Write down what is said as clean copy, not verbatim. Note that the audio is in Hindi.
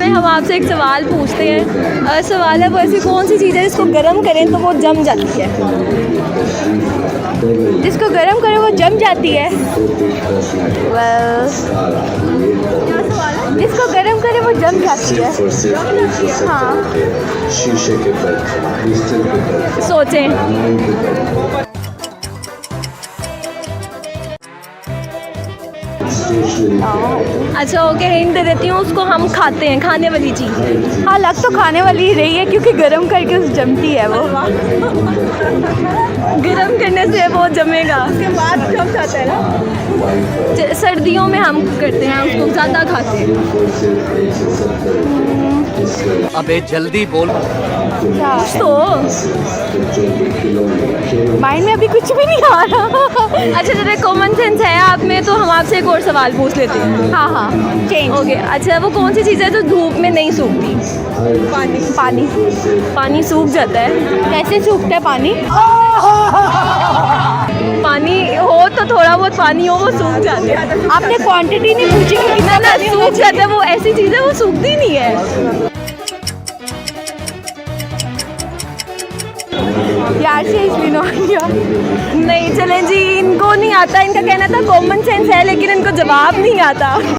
में हम आपसे एक सवाल पूछते हैं। सवाल है वो ऐसी कौन सी चीज़ है जिसको गर्म करें तो वो जम जाती है? जिसको गर्म करो वो जम जाती है। जिसको गर्म करे वो जम जाती है। हाँ, शीशे के बर्फ, क्रिस्टल के बर्फ, सोचें। अच्छा ओके, हिंट दे देती हूँ, उसको हम खाते हैं, खाने वाली चीज़। हाँ, लग तो खाने वाली ही रही है क्योंकि गर्म करके उस जमती है वो। गर्म करने से वो जमेगा, उसके बाद जम जाता है ना। सर्दियों में हम करते हैं, उसको ज़्यादा खाते हैं। अबे जल्दी बोल। क्या तो माइंड में अभी कुछ भी नहीं आ रहा। अच्छा, जरा कॉमन सेंस है आप में, तो हम आपसे एक और सवाल पूछ लेते हैं। हाँ हाँ, चेंज। ओके, अच्छा वो कौन सी चीज़ है जो धूप में नहीं सूखती? पानी। पानी पानी सूख जाता है। कैसे सूखता है पानी? पानी हो तो थोड़ा बहुत पानी हो वो सूख जाता है। आपने क्वांटिटी नहीं पूछी कि कितना ना सूख जाता है, वो ऐसी चीज़ है वो सूखती नहीं है। यार से इसलिए नो आइडिया। नहीं चलें जी, इनको नहीं आता, इनका कहना था कॉमन सेंस है लेकिन इनको जवाब नहीं आता।